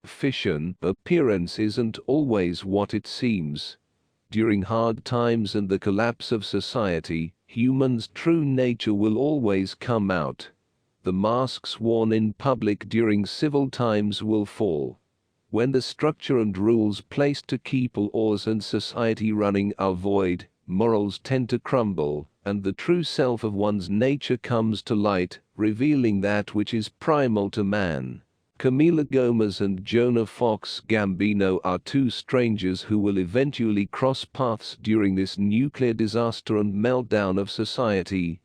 Fission, appearance isn't always what it seems. During hard times and the collapse of society, humans' true nature will always come out. The masks worn in public during civil times will fall. When the structure and rules placed to keep laws and society running are void, morals tend to crumble, and the true self of one's nature comes to light, revealing that which is primal to man. Camila Gomez and Jonah Gambino are two strangers who will eventually cross paths during this nuclear disaster and meltdown of society.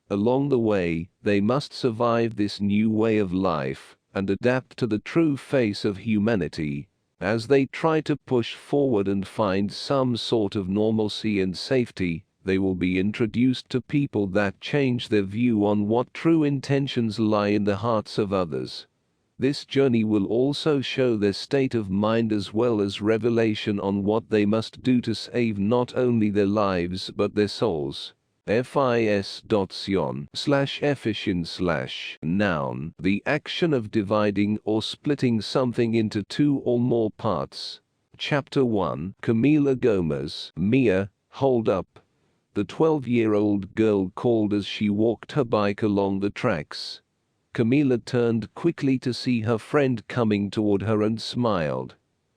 Along the way, they must survive this new way of life and adapt to the true face of humanity. As they try to push forward and find some sort of normalcy and safety, they will be introduced to people that change their view on what true intentions lie in the hearts of others. This journey will also show their state of mind as well as revelation on what they must do to save not only their lives but their souls. Fission/Noun, the action of dividing or splitting something into two or more parts. Chapter 1. Camila Gomez. Mia, hold up. The 12-year-old girl called as she walked her bike along the tracks. Camila turned quickly to see her friend coming toward her and smiled.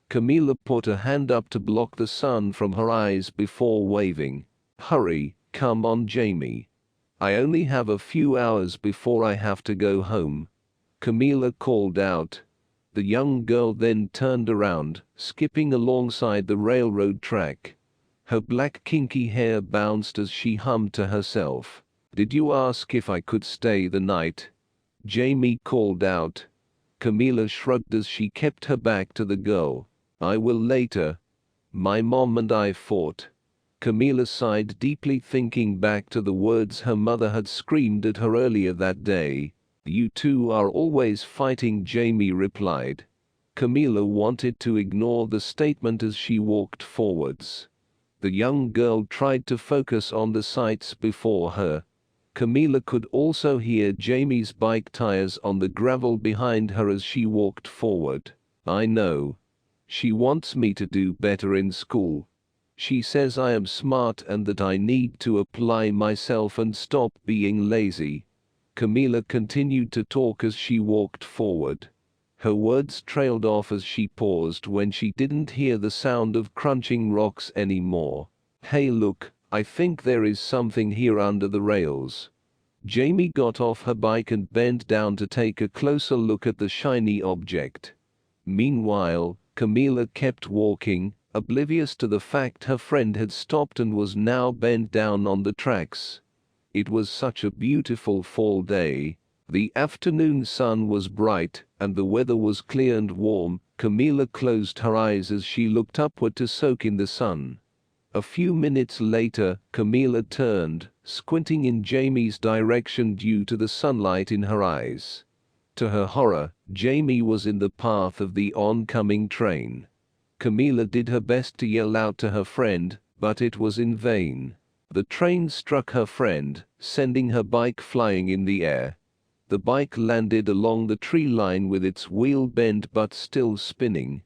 Camila put a hand up to block the sun from her eyes before waving. Hurry, come on Jamie. I only have a few hours before I have to go home. Camila called out. The young girl then turned around, skipping alongside the railroad track. Her black kinky hair bounced as she hummed to herself. Did you ask if I could stay the night? Jamie called out. Camila shrugged as she kept her back to the girl. I will later. My mom and I fought. Camila sighed deeply, thinking back to the words her mother had screamed at her earlier that day. You two are always fighting, Jamie replied. Camila wanted to ignore the statement as she walked forwards. The young girl tried to focus on the sights before her. Camila could also hear Jamie's bike tires on the gravel behind her as she walked forward. I know. She wants me to do better in school. She says I am smart and that I need to apply myself and stop being lazy. Camila continued to talk as she walked forward. Her words trailed off as she paused when she didn't hear the sound of crunching rocks anymore. Hey look, I think there is something here under the rails. Jamie got off her bike and bent down to take a closer look at the shiny object. Meanwhile, Camila kept walking, oblivious to the fact her friend had stopped and was now bent down on the tracks. It was such a beautiful fall day. The afternoon sun was bright, and the weather was clear and warm. Camila closed her eyes as she looked upward to soak in the sun. A few minutes later, Camila turned, squinting in Jamie's direction due to the sunlight in her eyes. To her horror, Jamie was in the path of the oncoming train. Camila did her best to yell out to her friend, but it was in vain. The train struck her friend, sending her bike flying in the air. The bike landed along the tree line with its wheel bent but still spinning.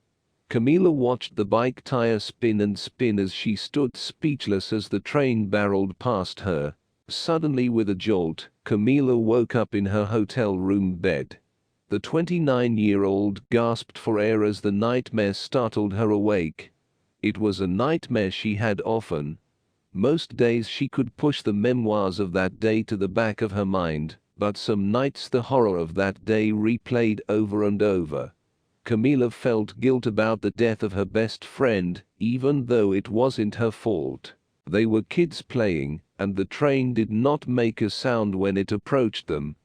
Camila watched the bike tire spin and spin as she stood speechless as the train barreled past her. Suddenly, with a jolt, Camila woke up in her hotel room bed. The 29-year-old gasped for air as the nightmare startled her awake. It was a nightmare she had often. Most days she could push the memoirs of that day to the back of her mind, but some nights the horror of that day replayed over and over. Camila felt guilt about the death of her best friend, even though it wasn't her fault. They were kids playing, and the train did not make a sound when it approached them.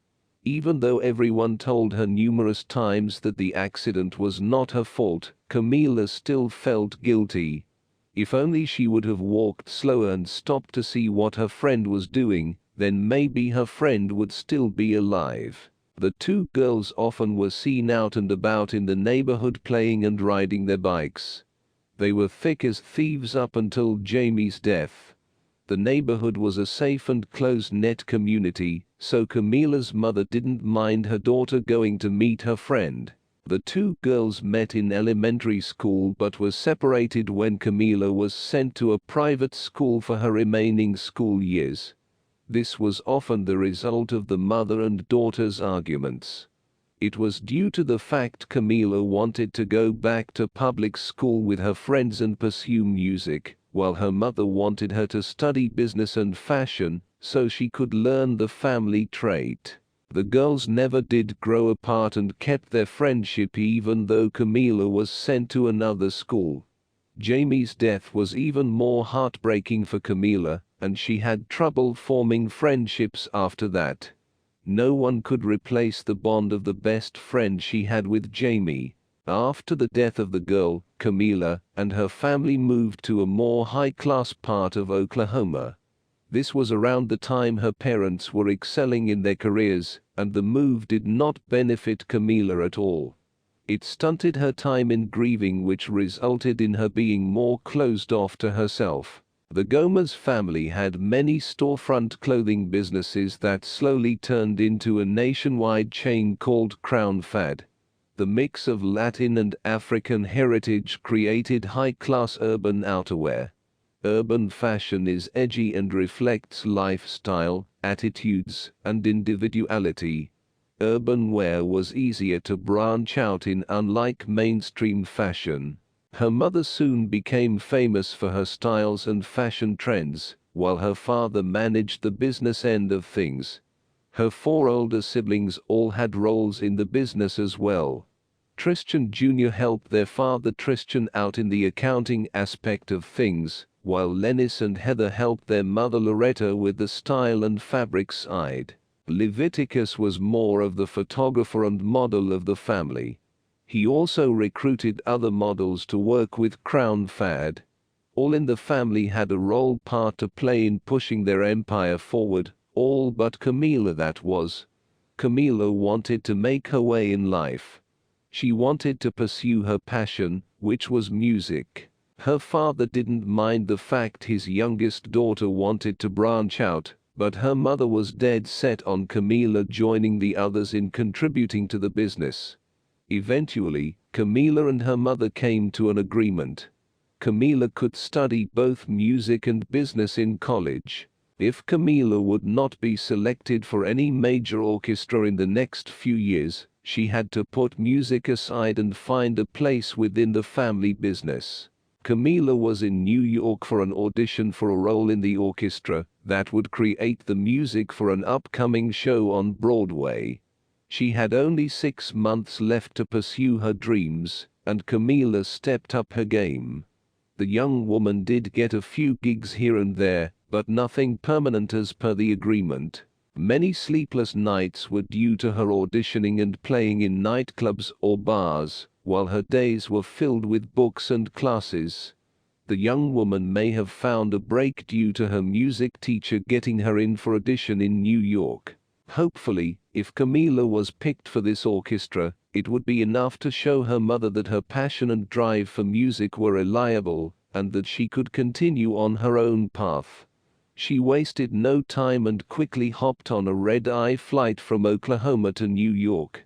Even though everyone told her numerous times that the accident was not her fault, Camila still felt guilty. If only she would have walked slower and stopped to see what her friend was doing, then maybe her friend would still be alive. The two girls often were seen out and about in the neighborhood playing and riding their bikes. They were thick as thieves up until Jamie's death. The neighborhood was a safe and close-knit community, so Camila's mother didn't mind her daughter going to meet her friend. The two girls met in elementary school but were separated when Camila was sent to a private school for her remaining school years. This was often the result of the mother and daughter's arguments. It was due to the fact Camila wanted to go back to public school with her friends and pursue music, while her mother wanted her to study business and fashion so she could learn the family trait. The girls never did grow apart and kept their friendship even though Camila was sent to another school. Jamie's death was even more heartbreaking for Camila, and she had trouble forming friendships after that. No one could replace the bond of the best friend she had with Jamie. After the death of the girl, Camila and her family moved to a more high-class part of Oklahoma. This was around the time her parents were excelling in their careers, and the move did not benefit Camila at all. It stunted her time in grieving, which resulted in her being more closed off to herself. The Gomez family had many storefront clothing businesses that slowly turned into a nationwide chain called Crown Fad. The mix of Latin and African heritage created high-class urban outerwear. Urban fashion is edgy and reflects lifestyle, attitudes, and individuality. Urban wear was easier to branch out in, unlike mainstream fashion. Her mother soon became famous for her styles and fashion trends, while her father managed the business end of things. Her four older siblings all had roles in the business as well. Tristan Jr. helped their father Tristan out in the accounting aspect of things, while Lennis and Heather helped their mother Loretta with the style and fabric side. Leviticus was more of the photographer and model of the family. He also recruited other models to work with Crown Fad. All in the family had a role part to play in pushing their empire forward, all but Camila, that was. Camila wanted to make her way in life. She wanted to pursue her passion, which was music. Her father didn't mind the fact his youngest daughter wanted to branch out, but her mother was dead set on Camila joining the others in contributing to the business. Eventually, Camila and her mother came to an agreement. Camila could study both music and business in college. If Camila would not be selected for any major orchestra in the next few years, she had to put music aside and find a place within the family business. Camila was in New York for an audition for a role in the orchestra that would create the music for an upcoming show on Broadway. She had only 6 months left to pursue her dreams, and Camila stepped up her game. The young woman did get a few gigs here and there, but nothing permanent as per the agreement. Many sleepless nights were due to her auditioning and playing in nightclubs or bars, while her days were filled with books and classes. The young woman may have found a break due to her music teacher getting her in for audition in New York. Hopefully, if Camila was picked for this orchestra, it would be enough to show her mother that her passion and drive for music were reliable, and that she could continue on her own path. She wasted no time and quickly hopped on a red-eye flight from Oklahoma to New York.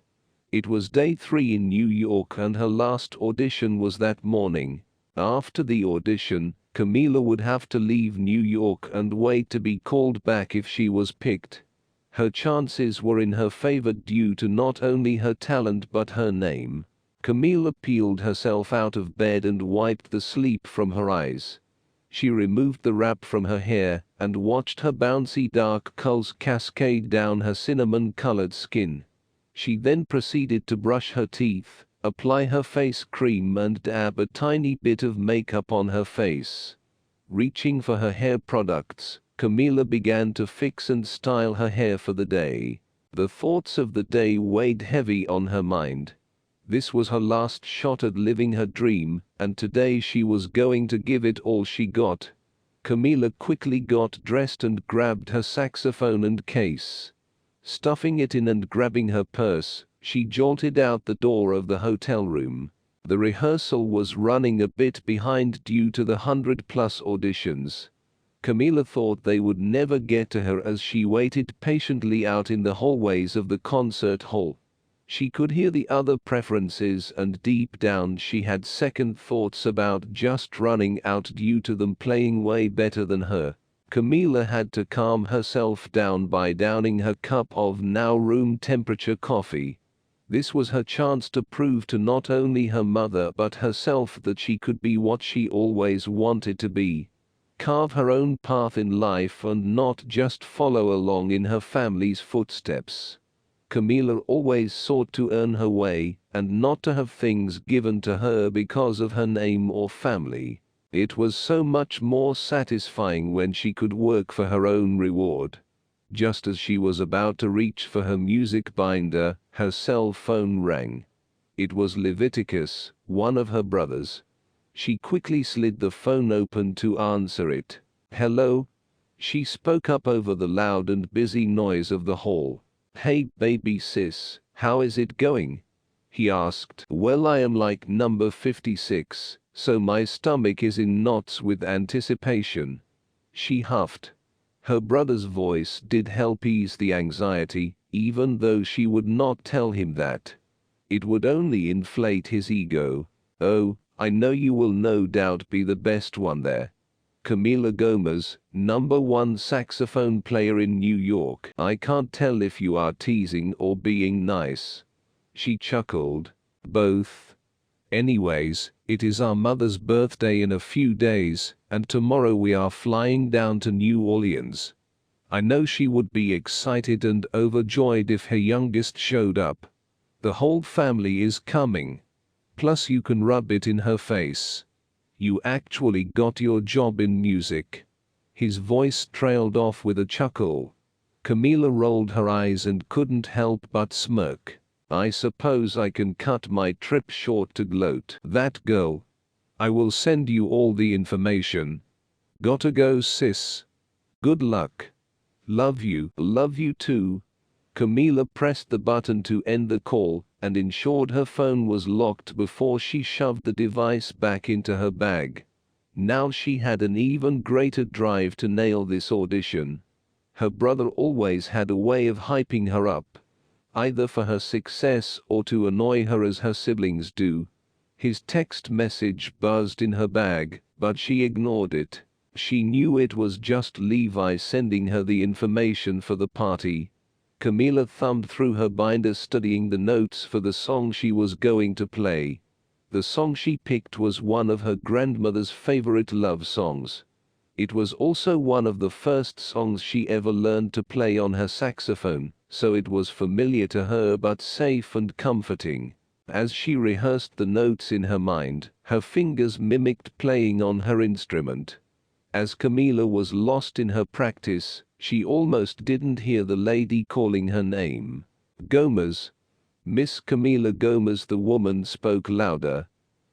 It was day 3 in New York and her last audition was that morning. After the audition, Camila would have to leave New York and wait to be called back if she was picked. Her chances were in her favor due to not only her talent but her name. Camila peeled herself out of bed and wiped the sleep from her eyes. She removed the wrap from her hair and watched her bouncy dark curls cascade down her cinnamon-colored skin. She then proceeded to brush her teeth, apply her face cream and dab a tiny bit of makeup on her face. Reaching for her hair products, Camila began to fix and style her hair for the day. The thoughts of the day weighed heavy on her mind. This was her last shot at living her dream, and today she was going to give it all she got. Camila quickly got dressed and grabbed her saxophone and case. Stuffing it in and grabbing her purse, she jolted out the door of the hotel room. The rehearsal was running a bit behind due to the 100+ auditions. Camila thought they would never get to her as she waited patiently out in the hallways of the concert hall. She could hear the other preferences, and deep down she had second thoughts about just running out due to them playing way better than her. Camila had to calm herself down by downing her cup of now room temperature coffee. This was her chance to prove to not only her mother but herself that she could be what she always wanted to be. Carve her own path in life and not just follow along in her family's footsteps. Camila always sought to earn her way and not to have things given to her because of her name or family. It was so much more satisfying when she could work for her own reward. Just as she was about to reach for her music binder, her cell phone rang. It was Leviticus, one of her brothers. She quickly slid the phone open to answer it. "Hello?" She spoke up over the loud and busy noise of the hall. "Hey baby sis, how is it going?" he asked. "Well, I am like number 56, so my stomach is in knots with anticipation," she huffed. Her brother's voice did help ease the anxiety, even though she would not tell him that. It would only inflate his ego. "Oh, I know you will no doubt be the best one there. Camila Gomez, #1 saxophone player in New York. I can't tell if you are teasing or being nice." She chuckled. "Both. Anyways, it is our mother's birthday in a few days, and tomorrow we are flying down to New Orleans. I know she would be excited and overjoyed if her youngest showed up. The whole family is coming. Plus you can rub it in her face. You actually got your job in music." His voice trailed off with a chuckle. Camila rolled her eyes and couldn't help but smirk. "I suppose I can cut my trip short to gloat." "That girl. I will send you all the information. Gotta go, sis. Good luck. Love you." "Love you too." Camila pressed the button to end the call and ensured her phone was locked before she shoved the device back into her bag. Now she had an even greater drive to nail this audition. Her brother always had a way of hyping her up, either for her success or to annoy her as her siblings do. His text message buzzed in her bag, but she ignored it. She knew it was just Levi sending her the information for the party. Camila thumbed through her binder studying the notes for the song she was going to play. The song she picked was one of her grandmother's favorite love songs. It was also one of the first songs she ever learned to play on her saxophone, so it was familiar to her but safe and comforting. As she rehearsed the notes in her mind, her fingers mimicked playing on her instrument. As Camila was lost in her practice, she almost didn't hear the lady calling her name. "Gomez. Miss Camila Gomez." The woman spoke louder.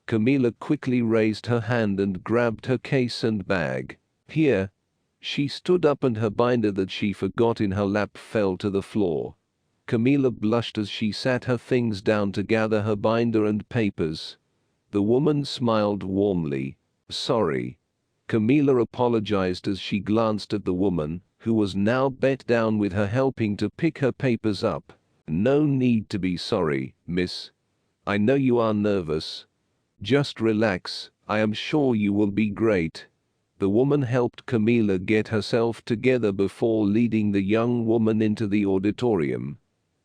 Camila quickly raised her hand and grabbed her case and bag. "Here." She stood up and her binder that she forgot in her lap fell to the floor. Camila blushed as she sat her things down to gather her binder and papers. The woman smiled warmly. "Sorry." Camila apologized as she glanced at the woman, who was now bent down with her helping to pick her papers up. "No need to be sorry, miss. I know you are nervous. Just relax, I am sure you will be great." The woman helped Camila get herself together before leading the young woman into the auditorium.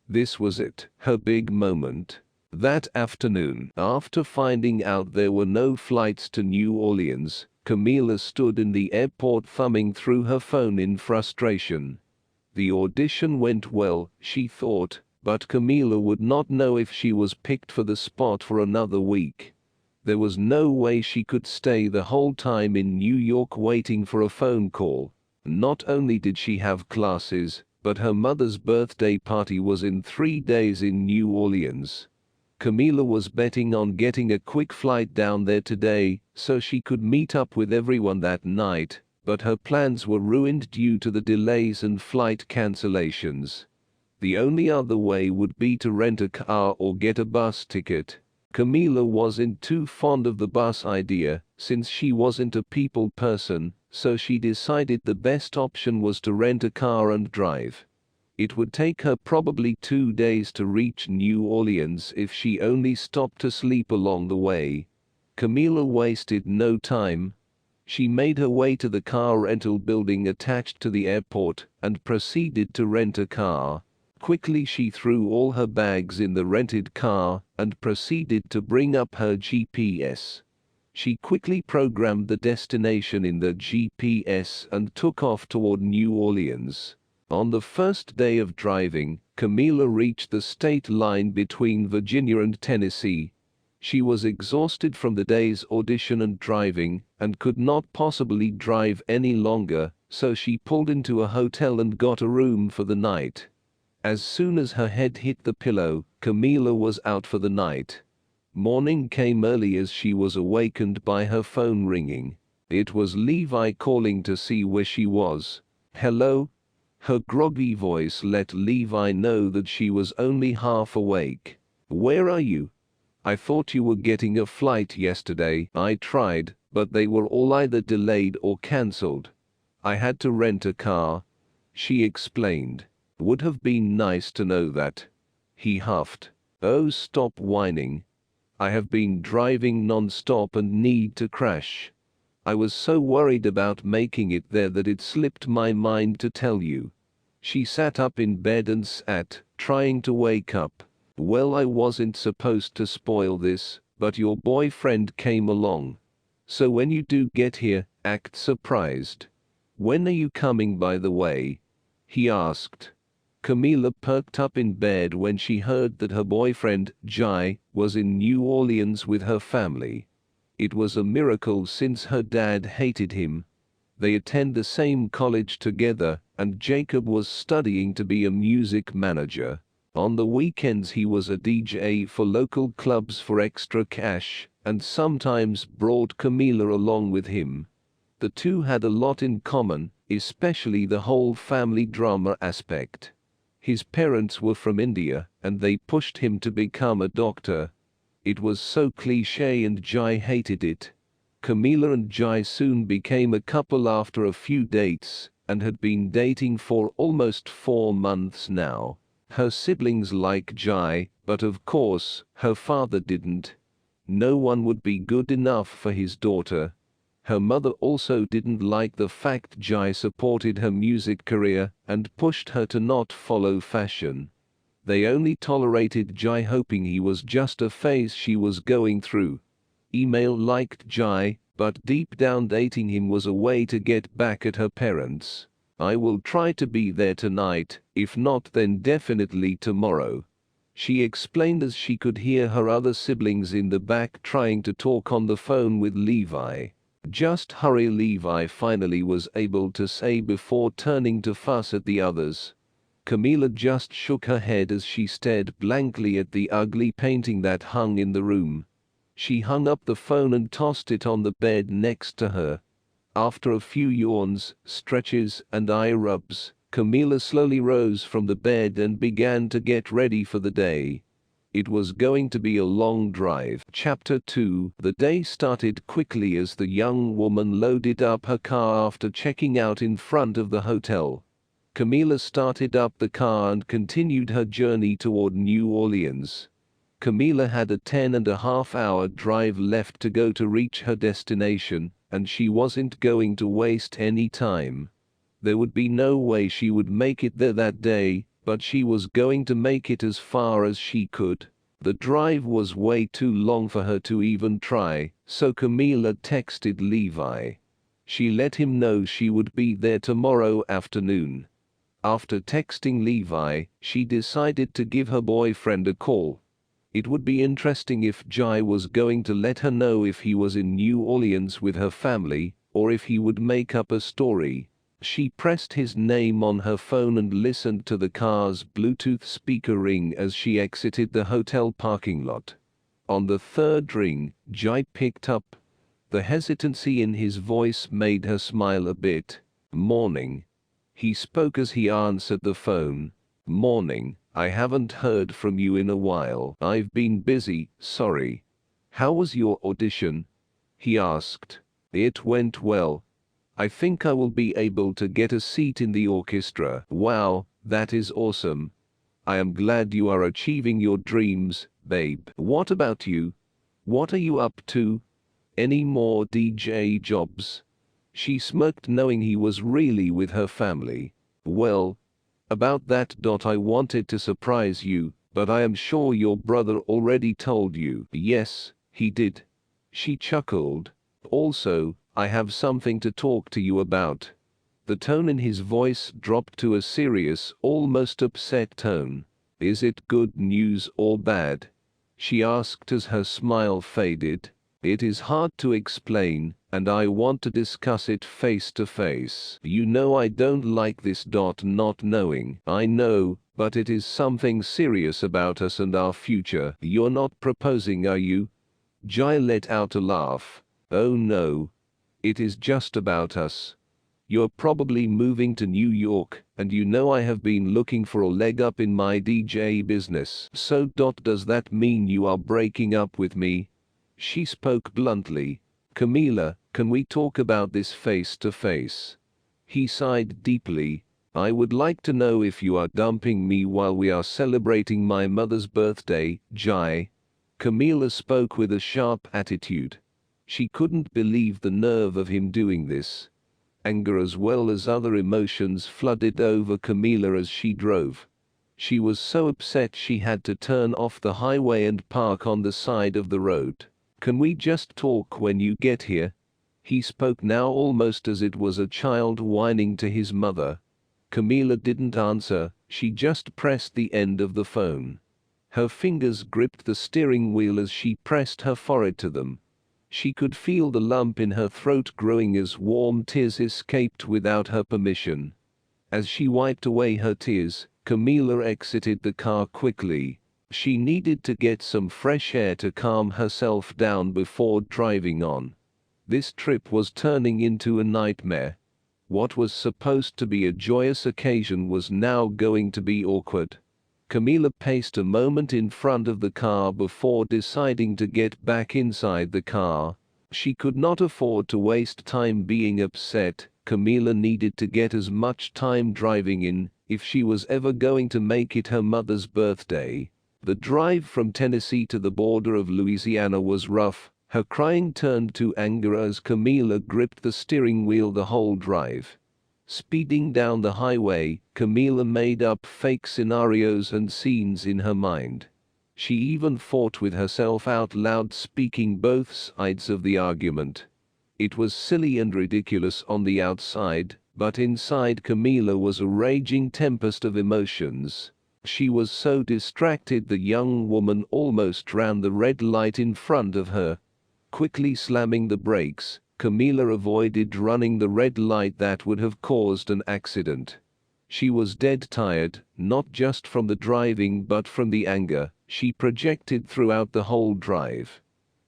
This was it, her big moment. That afternoon, after finding out there were no flights to New Orleans, Camila stood in the airport thumbing through her phone in frustration. The audition went well, she thought, but Camila would not know if she was picked for the spot for another week. There was no way she could stay the whole time in New York waiting for a phone call. Not only did she have classes, but her mother's birthday party was in 3 days in New Orleans. Camila was betting on getting a quick flight down there today, so she could meet up with everyone that night, but her plans were ruined due to the delays and flight cancellations. The only other way would be to rent a car or get a bus ticket. Camila wasn't too fond of the bus idea, since she wasn't a people person, so she decided the best option was to rent a car and drive. It would take her probably 2 days to reach New Orleans if she only stopped to sleep along the way. Camila wasted no time. She made her way to the car rental building attached to the airport and proceeded to rent a car. Quickly she threw all her bags in the rented car and proceeded to bring up her GPS. She quickly programmed the destination in the GPS and took off toward New Orleans. On the first day of driving, Camila reached the state line between Virginia and Tennessee. She was exhausted from the day's audition and driving, and could not possibly drive any longer, so she pulled into a hotel and got a room for the night. As soon as her head hit the pillow, Camila was out for the night. Morning came early as she was awakened by her phone ringing. It was Levi calling to see where she was. "Hello?" Her groggy voice let Levi know that she was only half awake. "Where are you? I thought you were getting a flight yesterday." "I tried, but they were all either delayed or cancelled. I had to rent a car," she explained. "Would have been nice to know that." He huffed. "Oh, stop whining. I have been driving non-stop and need to crash. I was so worried about making it there that it slipped my mind to tell you." She sat up in bed and sat, trying to wake up. "Well, I wasn't supposed to spoil this, but your boyfriend came along. So when you do get here, act surprised." "When are you coming, by the way?" he asked. Camila perked up in bed when she heard that her boyfriend, Jai, was in New Orleans with her family. It was a miracle since her dad hated him. They attend the same college together, and Jacob was studying to be a music manager. On the weekends he was a DJ for local clubs for extra cash, and sometimes brought Camila along with him. The two had a lot in common, especially the whole family drama aspect. His parents were from India, and they pushed him to become a doctor. It was so cliché and Jai hated it. Camila and Jai soon became a couple after a few dates, and had been dating for almost 4 months now. Her siblings liked Jai, but of course, her father didn't. No one would be good enough for his daughter. Her mother also didn't like the fact Jai supported her music career and pushed her to not follow fashion. They only tolerated Jai, hoping he was just a phase she was going through. Email liked Jai, but deep down dating him was a way to get back at her parents. "I will try to be there tonight, if not then definitely tomorrow," she explained as she could hear her other siblings in the back trying to talk on the phone with Levi. "Just hurry," Levi finally was able to say before turning to fuss at the others. Camila just shook her head as she stared blankly at the ugly painting that hung in the room. She hung up the phone and tossed it on the bed next to her. After a few yawns, stretches, and eye rubs, Camila slowly rose from the bed and began to get ready for the day. It was going to be a long drive. Chapter 2. The day started quickly as the young woman loaded up her car after checking out in front of the hotel. Camila started up the car and continued her journey toward New Orleans. Camila had a 10.5-hour drive left to go to reach her destination, and she wasn't going to waste any time. There would be no way she would make it there that day, but she was going to make it as far as she could. The drive was way too long for her to even try, so Camila texted Levi. She let him know she would be there tomorrow afternoon. After texting Levi, she decided to give her boyfriend a call. It would be interesting if Jai was going to let her know if he was in New Orleans with her family, or if he would make up a story. She pressed his name on her phone and listened to the car's Bluetooth speaker ring as she exited the hotel parking lot. On the third ring, Jai picked up. The hesitancy in his voice made her smile a bit. "Morning." He spoke as he answered the phone. "Morning. I haven't heard from you in a while." "I've been busy, sorry." "How was your audition?" he asked. "It went well. I think I will be able to get a seat in the orchestra." "Wow, That is awesome. I am glad you are achieving your dreams, babe. What about you? What are you up to? Any more DJ jobs? She smirked, knowing he was really with her family. Well, about that. I wanted to surprise you, but I am sure your brother already told you. Yes, he did. She chuckled. Also, I have something to talk to you about. The tone in his voice dropped to a serious, almost upset tone. Is it good news or bad? She asked as her smile faded. It is hard to explain, and I want to discuss it face to face. You know I don't like this. Not knowing. I know, but it is something serious about us and our future. You're not proposing, are you? Jai let out a laugh. Oh no. It is just about us. You're probably moving to New York, and you know I have been looking for a leg up in my DJ business. So. Does that mean you are breaking up with me? She spoke bluntly. Camila, can we talk about this face to face? He sighed deeply. I would like to know if you are dumping me while we are celebrating my mother's birthday, Jai. Camila spoke with a sharp attitude. She couldn't believe the nerve of him doing this. Anger as well as other emotions flooded over Camila as she drove. She was so upset she had to turn off the highway and park on the side of the road. Can we just talk when you get here? He spoke now almost as it was a child whining to his mother. Camila didn't answer, she just pressed the end of the phone. Her fingers gripped the steering wheel as she pressed her forehead to them. She could feel the lump in her throat growing as warm tears escaped without her permission. As she wiped away her tears, Camila exited the car quickly. She needed to get some fresh air to calm herself down before driving on. This trip was turning into a nightmare. What was supposed to be a joyous occasion was now going to be awkward. Camila paced a moment in front of the car before deciding to get back inside the car. She could not afford to waste time being upset. Camila needed to get as much time driving in, if she was ever going to make it her mother's birthday. The drive from Tennessee to the border of Louisiana was rough. Her crying turned to anger as Camila gripped the steering wheel the whole drive. Speeding down the highway, Camila made up fake scenarios and scenes in her mind. She even fought with herself out loud, speaking both sides of the argument. It was silly and ridiculous on the outside, but inside Camila was a raging tempest of emotions. She was so distracted the young woman almost ran the red light in front of her. Quickly slamming the brakes, Camila avoided running the red light that would have caused an accident. She was dead tired, not just from the driving but from the anger she projected throughout the whole drive.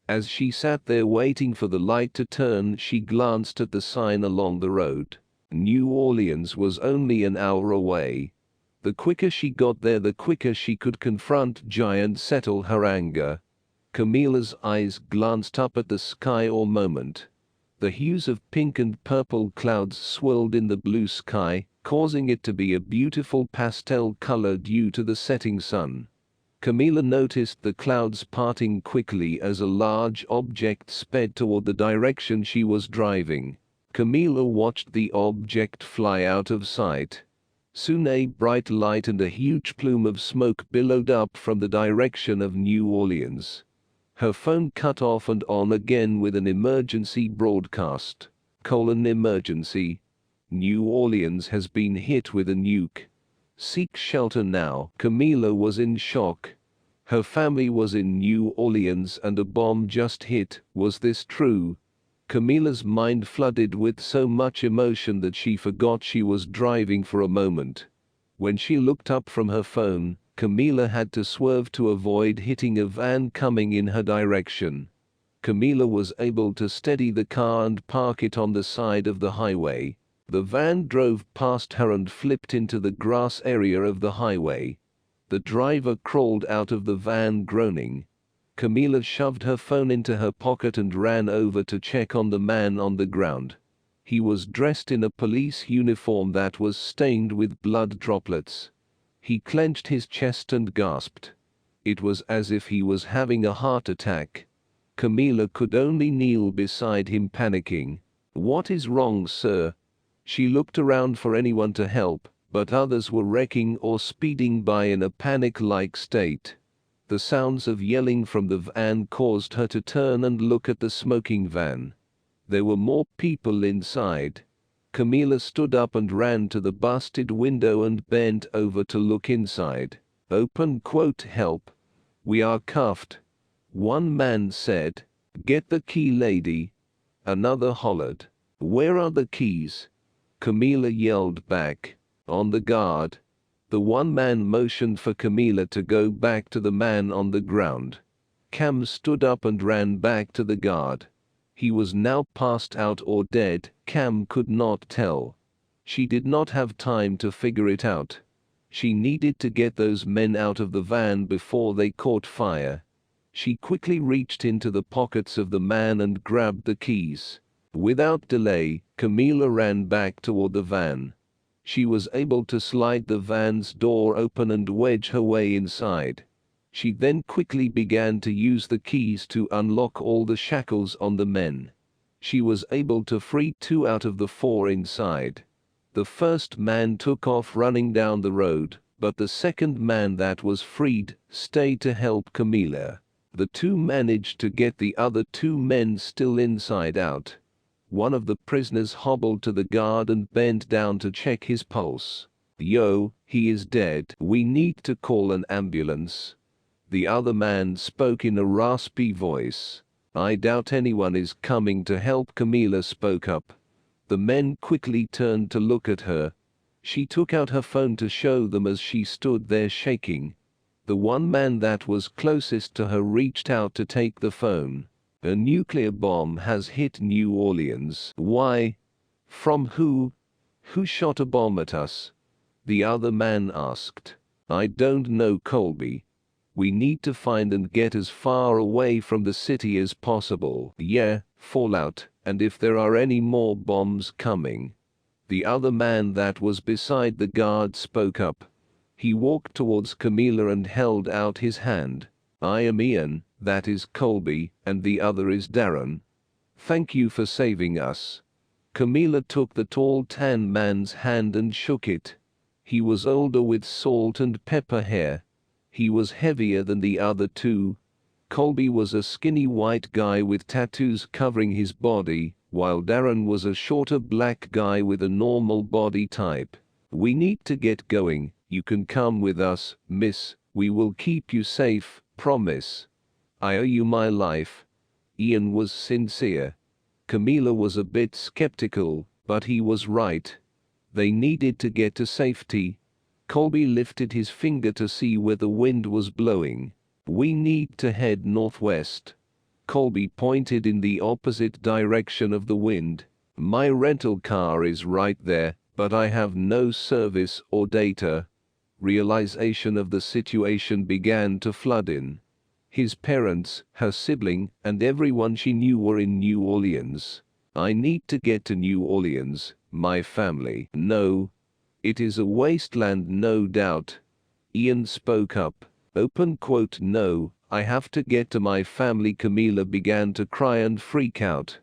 As she sat there waiting for the light to turn, she glanced at the sign along the road. New Orleans was only an hour away. The quicker she got there, the quicker she could confront Jai and settle her anger. Camila's eyes glanced up at the sky a moment. The hues of pink and purple clouds swirled in the blue sky, causing it to be a beautiful pastel color due to the setting sun. Camila noticed the clouds parting quickly as a large object sped toward the direction she was driving. Camila watched the object fly out of sight. Soon a bright light and a huge plume of smoke billowed up from the direction of New Orleans. Her phone cut off and on again with an emergency broadcast. Emergency. New Orleans has been hit with a nuke. Seek shelter now. Camila was in shock. Her family was in New Orleans and a bomb just hit. Was this true? Camila's mind flooded with so much emotion that she forgot she was driving for a moment. When she looked up from her phone, Camila had to swerve to avoid hitting a van coming in her direction. Camila was able to steady the car and park it on the side of the highway. The van drove past her and flipped into the grass area of the highway. The driver crawled out of the van groaning. Camila shoved her phone into her pocket and ran over to check on the man on the ground. He was dressed in a police uniform that was stained with blood droplets. He clenched his chest and gasped. It was as if he was having a heart attack. Camila could only kneel beside him, panicking. "What is wrong, sir?" She looked around for anyone to help, but others were wrecking or speeding by in a panic-like state. The sounds of yelling from the van caused her to turn and look at the smoking van. There were more people inside. Camila stood up and ran to the busted window and bent over to look inside. "Open, help. We are cuffed." One man said. "Get the key, lady." Another hollered. "Where are the keys?" Camila yelled back. "On the guard." The one man motioned for Camila to go back to the man on the ground. Cam stood up and ran back to the guard. He was now passed out or dead, Cam could not tell. She did not have time to figure it out. She needed to get those men out of the van before they caught fire. She quickly reached into the pockets of the man and grabbed the keys. Without delay, Camila ran back toward the van. She was able to slide the van's door open and wedge her way inside. She then quickly began to use the keys to unlock all the shackles on the men. She was able to free 2 out of the 4 inside. The first man took off running down the road, but the second man that was freed stayed to help Camila. The 2 managed to get the other 2 men still inside out. One of the prisoners hobbled to the guard and bent down to check his pulse. "Yo, he is dead. We need to call an ambulance." The other man spoke in a raspy voice. "I doubt anyone is coming to help." Camila spoke up. The men quickly turned to look at her. She took out her phone to show them as she stood there shaking. The one man that was closest to her reached out to take the phone. "A nuclear bomb has hit New Orleans." "Why? From who? Who shot a bomb at us?" the other man asked. "I don't know, Colby. We need to find and get as far away from the city as possible." "Yeah, fallout, and if there are any more bombs coming." The other man that was beside the guard spoke up. He walked towards Camila and held out his hand. "I am Ian, that is Colby, and the other is Darren. Thank you for saving us." Camila took the tall tan man's hand and shook it. He was older with salt and pepper hair. He was heavier than the other 2. Colby was a skinny white guy with tattoos covering his body, while Darren was a shorter black guy with a normal body type. "We need to get going. You can come with us, miss. We will keep you safe, promise. I owe you my life." Ian was sincere. Camila was a bit skeptical, but he was right. They needed to get to safety. Colby lifted his finger to see where the wind was blowing. "We need to head northwest." Colby pointed in the opposite direction of the wind. "My rental car is right there, but I have no service or data." Realization of the situation began to flood in. His parents, her sibling, and everyone she knew were in New Orleans. "I need to get to New Orleans, my family." "No. It is a wasteland, no doubt." Ian spoke up. "No, I have to get to my family." Camila began to cry and freak out.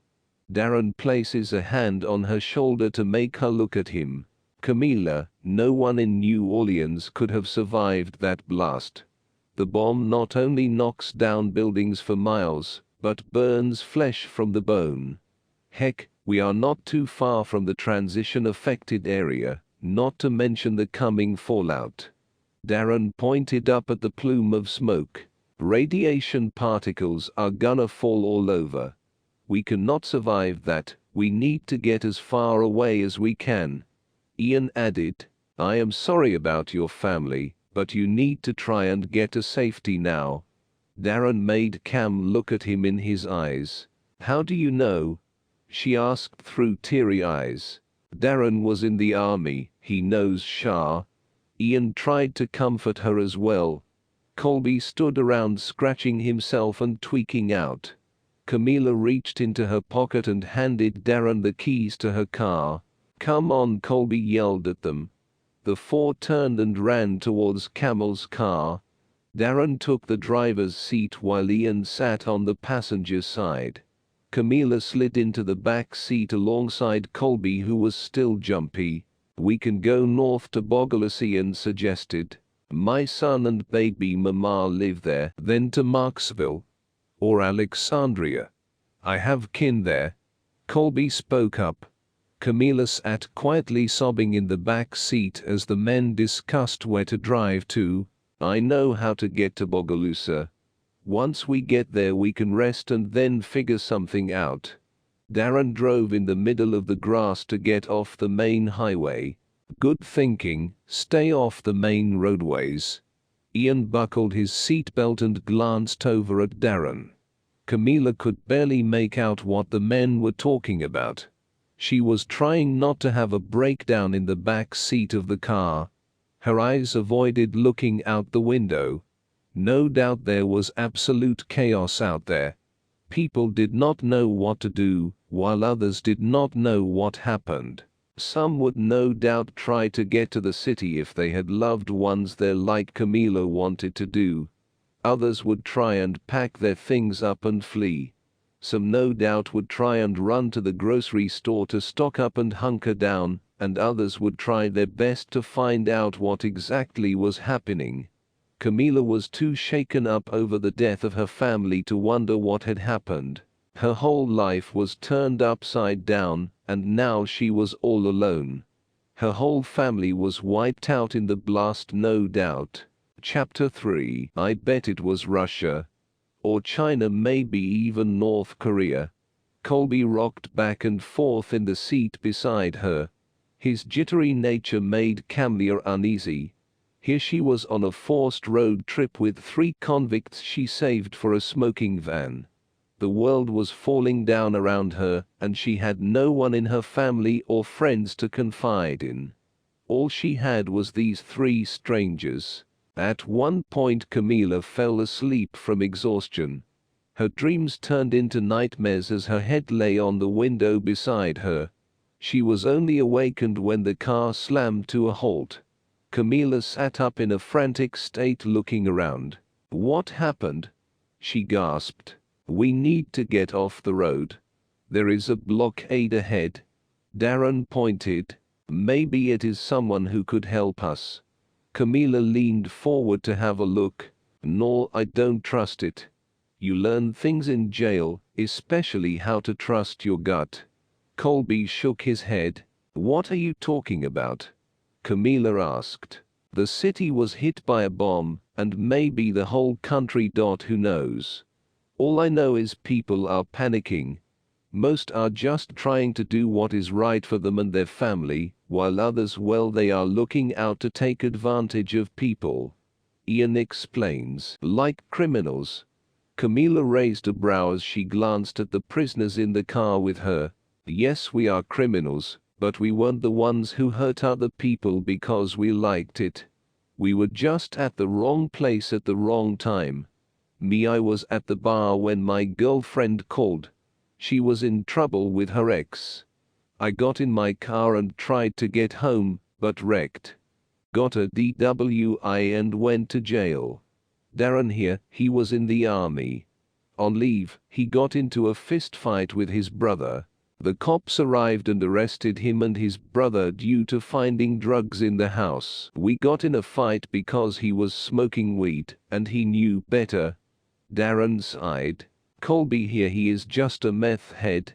Darren places a hand on her shoulder to make her look at him. "Camila, no one in New Orleans could have survived that blast. The bomb not only knocks down buildings for miles, but burns flesh from the bone. Heck, we are not too far from the transition-affected area, not to mention the coming fallout." Darren pointed up at the plume of smoke. "Radiation particles are gonna fall all over. We cannot survive that. We need to get as far away as we can." Ian added, "I am sorry about your family, but you need to try and get to safety now." Darren made Cam look at him in his eyes. "How do you know?" she asked through teary eyes. "Darren was in the army, he knows Shah." Ian tried to comfort her as well. Colby stood around scratching himself and tweaking out. Camila reached into her pocket and handed Darren the keys to her car. "Come on," Colby yelled at them. The four turned and ran towards Camel's car. Darren took the driver's seat while Ian sat on the passenger side. Camila slid into the back seat alongside Colby, who was still jumpy. "We can go north to Bogolas," Ian suggested. "My son and baby mama live there." "Then to Marksville or Alexandria. I have kin there," Colby spoke up. Camila sat quietly sobbing in the back seat as the men discussed where to drive to. "I know how to get to Bogalusa. Once we get there we can rest and then figure something out." Darren drove in the middle of the grass to get off the main highway. "Good thinking, stay off the main roadways." Ian buckled his seatbelt and glanced over at Darren. Camila could barely make out what the men were talking about. She was trying not to have a breakdown in the back seat of the car. Her eyes avoided looking out the window. No doubt there was absolute chaos out there. People did not know what to do, while others did not know what happened. Some would no doubt try to get to the city if they had loved ones there like Camila wanted to do. Others would try and pack their things up and flee. Some no doubt would try and run to the grocery store to stock up and hunker down, and others would try their best to find out what exactly was happening. Camila was too shaken up over the death of her family to wonder what had happened. Her whole life was turned upside down, and now she was all alone. Her whole family was wiped out in the blast, no doubt. Chapter 3. I bet it was Russia. Or China, maybe even North Korea. Colby rocked back and forth in the seat beside her. His jittery nature made Camila uneasy. Here she was on a forced road trip with 3 convicts she saved for a smoking van. The world was falling down around her, and she had no one in her family or friends to confide in. All she had was these 3 strangers. At one point Camila fell asleep from exhaustion. Her dreams turned into nightmares as her head lay on the window beside her. She was only awakened when the car slammed to a halt. Camila sat up in a frantic state, looking around. "What happened?" she gasped. "We need to get off the road. There is a blockade ahead." Darren pointed. "Maybe it is someone who could help us." Camila leaned forward to have a look. "No, I don't trust it. You learn things in jail, especially how to trust your gut." Colby shook his head. "What are you talking about?" Camila asked. "The city was hit by a bomb, and maybe the whole country. Who knows? All I know is people are panicking. Most are just trying to do what is right for them and their family, while others, well, they are looking out to take advantage of people." Ian explains. "Like criminals?" Camila raised a brow as she glanced at the prisoners in the car with her. "Yes, we are criminals, but we weren't the ones who hurt other people because we liked it. We were just at the wrong place at the wrong time. I was at the bar when my girlfriend called. She was in trouble with her ex. I got in my car and tried to get home, but wrecked. Got a DWI and went to jail. Darren here, he was in the army. On leave, he got into a fist fight with his brother. The cops arrived and arrested him and his brother due to finding drugs in the house. We got in a fight because he was smoking weed, and he knew better." Darren sighed. "Colby here, he is just a meth head."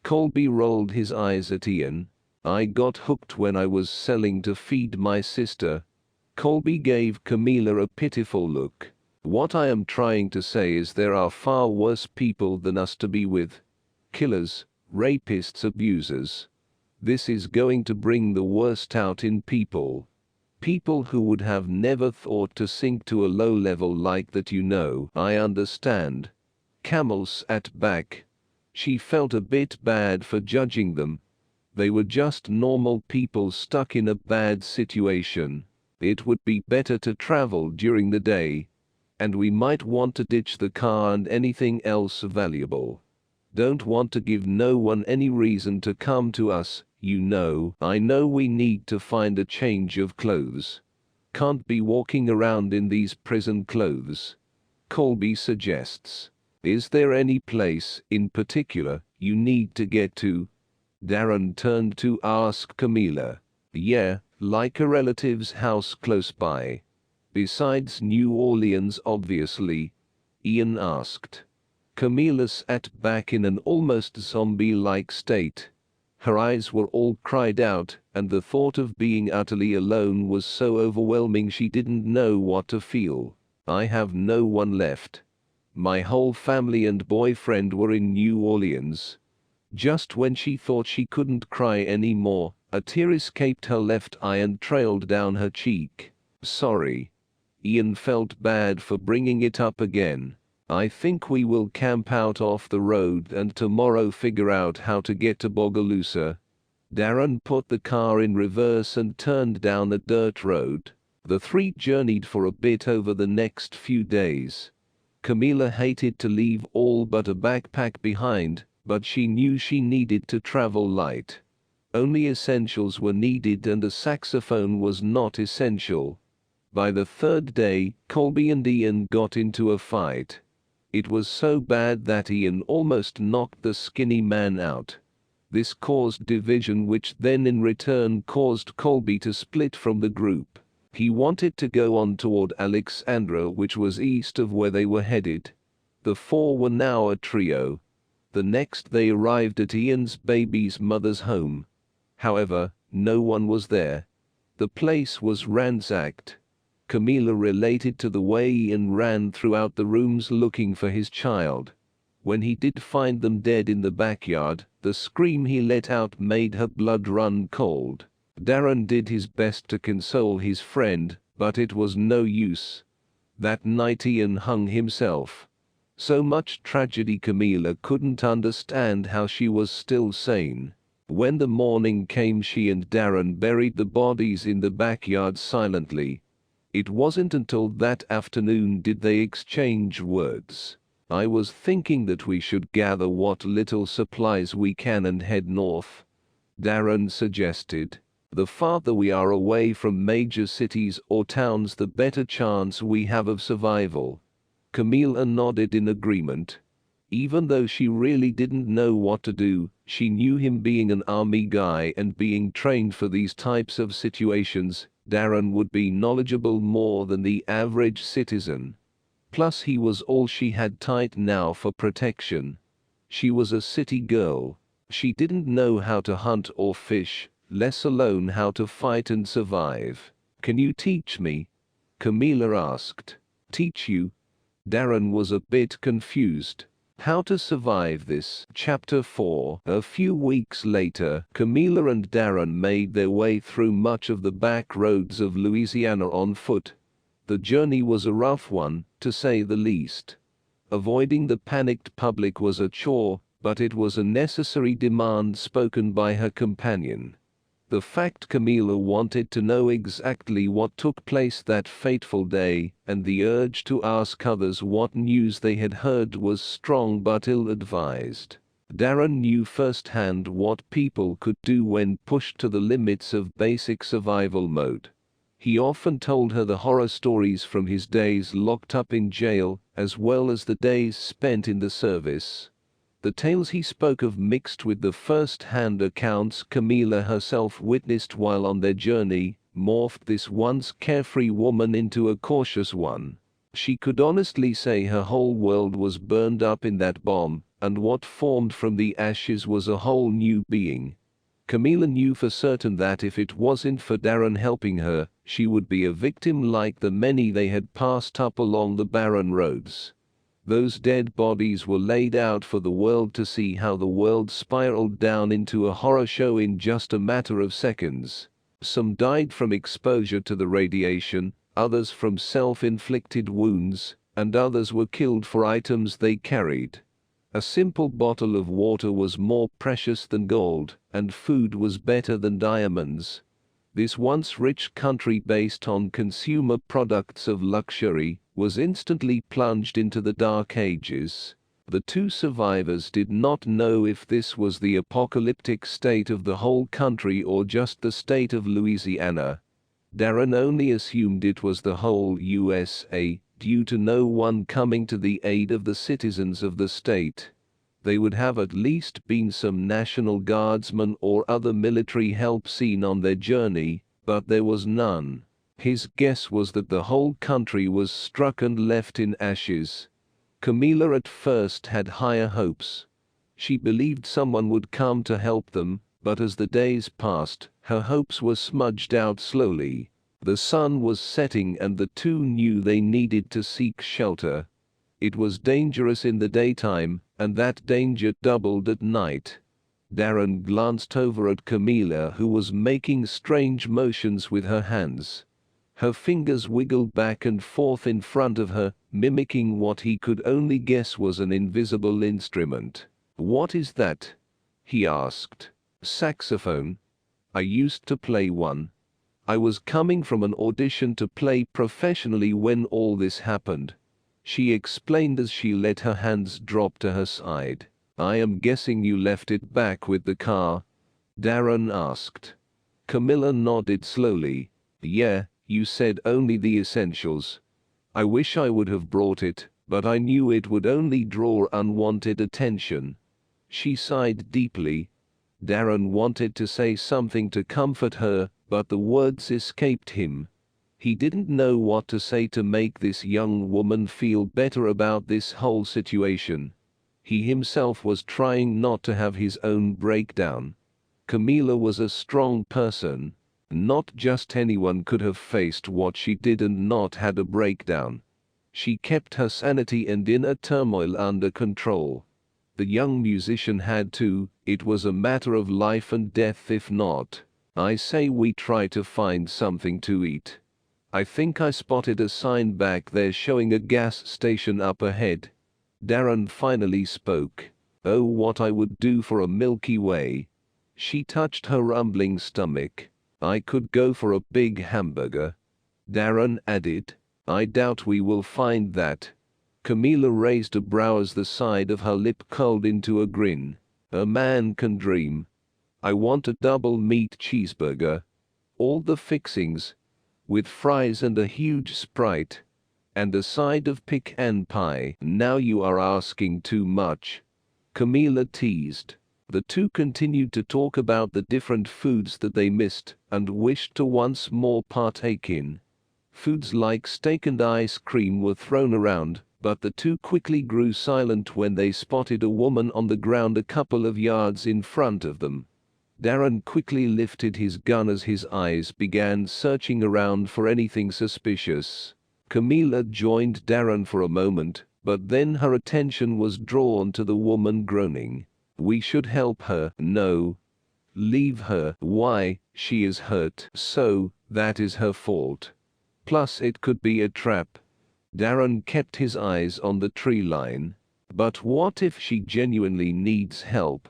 Colby rolled his eyes at Ian. "I got hooked when I was selling to feed my sister." Colby gave Camila a pitiful look. "What I am trying to say is there are far worse people than us to be with. Killers, rapists, abusers. This is going to bring the worst out in people. People who would have never thought to sink to a low level like that, you know." "I understand." Camel sat back. She felt a bit bad for judging them. They were just normal people stuck in a bad situation. It would be better to travel during the day. And we might want to ditch the car and anything else valuable. Don't want to give no one any reason to come to us, you know. I know we need to find a change of clothes. Can't be walking around in these prison clothes. Colby suggests. Is there any place, in particular, you need to get to? Darren turned to ask Camila. Yeah, like a relative's house close by. Besides New Orleans, obviously, Ian asked. Camila sat back in an almost zombie-like state. Her eyes were all cried out, and the thought of being utterly alone was so overwhelming she didn't know what to feel. I have no one left. My whole family and boyfriend were in New Orleans. Just when she thought she couldn't cry anymore, a tear escaped her left eye and trailed down her cheek. Sorry. Ian felt bad for bringing it up again. I think we will camp out off the road and tomorrow figure out how to get to Bogalusa. Darren put the car in reverse and turned down a dirt road. The three journeyed for a bit over the next few days. Camila hated to leave all but a backpack behind, but she knew she needed to travel light. Only essentials were needed and a saxophone was not essential. By the third day, Colby and Ian got into a fight. It was so bad that Ian almost knocked the skinny man out. This caused division, which then in return caused Colby to split from the group. He wanted to go on toward Alexandra, which was east of where they were headed. The four were now a trio. The next they arrived at Ian's baby's mother's home. However, no one was there. The place was ransacked. Camila related to the way Ian ran throughout the rooms looking for his child. When he did find them dead in the backyard, the scream he let out made her blood run cold. Darren did his best to console his friend, but it was no use. That night Ian hung himself. So much tragedy, Camila couldn't understand how she was still sane. When the morning came, she and Darren buried the bodies in the backyard silently. It wasn't until that afternoon did they exchange words. I was thinking that we should gather what little supplies we can and head north, Darren suggested. The farther we are away from major cities or towns, the better chance we have of survival. Camila nodded in agreement. Even though she really didn't know what to do, she knew him being an army guy and being trained for these types of situations, Darren would be knowledgeable more than the average citizen. Plus he was all she had tight now for protection. She was a city girl. She didn't know how to hunt or fish, less alone how to fight and survive. Can you teach me? Camila asked. Teach you? Darren was a bit confused. How to survive this. Chapter 4. A few weeks later, Camila and Darren made their way through much of the back roads of Louisiana on foot. The journey was a rough one, to say the least. Avoiding the panicked public was a chore, but it was a necessary demand spoken by her companion. The fact Camila wanted to know exactly what took place that fateful day, and the urge to ask others what news they had heard was strong but ill-advised. Darren knew firsthand what people could do when pushed to the limits of basic survival mode. He often told her the horror stories from his days locked up in jail, as well as the days spent in the service. The tales he spoke of mixed with the first-hand accounts Camila herself witnessed while on their journey, morphed this once carefree woman into a cautious one. She could honestly say her whole world was burned up in that bomb, and what formed from the ashes was a whole new being. Camila knew for certain that if it wasn't for Darren helping her, she would be a victim like the many they had passed up along the barren roads. Those dead bodies were laid out for the world to see how the world spiraled down into a horror show in just a matter of seconds. Some died from exposure to the radiation, others from self-inflicted wounds, and others were killed for items they carried. A simple bottle of water was more precious than gold, and food was better than diamonds. This once rich country based on consumer products of luxury was instantly plunged into the dark ages. The two survivors did not know if this was the apocalyptic state of the whole country or just the state of Louisiana. Darren only assumed it was the whole USA, due to no one coming to the aid of the citizens of the state. They would have at least been some National Guardsmen or other military help seen on their journey, but there was none. His guess was that the whole country was struck and left in ashes. Camila at first had higher hopes. She believed someone would come to help them, but as the days passed, her hopes were smudged out slowly. The sun was setting and the two knew they needed to seek shelter. It was dangerous in the daytime, and that danger doubled at night. Darren glanced over at Camila, who was making strange motions with her hands. Her fingers wiggled back and forth in front of her, mimicking what he could only guess was an invisible instrument. "What is that?" he asked. "Saxophone. I used to play one. I was coming from an audition to play professionally when all this happened," she explained as she let her hands drop to her side. "I am guessing you left it back with the car?" Darren asked. Camila nodded slowly. "Yeah, you said only the essentials. I wish I would have brought it, but I knew it would only draw unwanted attention." She sighed deeply. Darren wanted to say something to comfort her, but the words escaped him. He didn't know what to say to make this young woman feel better about this whole situation. He himself was trying not to have his own breakdown. Camila was a strong person. Not just anyone could have faced what she did and not had a breakdown. She kept her sanity and inner turmoil under control. The young musician had too. It was a matter of life and death if not. "I say we try to find something to eat. I think I spotted a sign back there showing a gas station up ahead." Darren finally spoke. "Oh, what I would do for a Milky Way." She touched her rumbling stomach. "I could go for a big hamburger." Darren added, "I doubt we will find that." Camila raised a brow as the side of her lip curled into a grin. "A man can dream. I want a double meat cheeseburger. All the fixings. With fries and a huge Sprite. And a side of pecan pie." "Now you are asking too much," Camila teased. The two continued to talk about the different foods that they missed and wished to once more partake in. Foods like steak and ice cream were thrown around, but the two quickly grew silent when they spotted a woman on the ground a couple of yards in front of them. Darren quickly lifted his gun as his eyes began searching around for anything suspicious. Camila joined Darren for a moment, but then her attention was drawn to the woman groaning. "We should help her." "No. Leave her." "Why? She is hurt." "So, that is her fault. Plus it could be a trap." Darren kept his eyes on the tree line. "But what if she genuinely needs help?"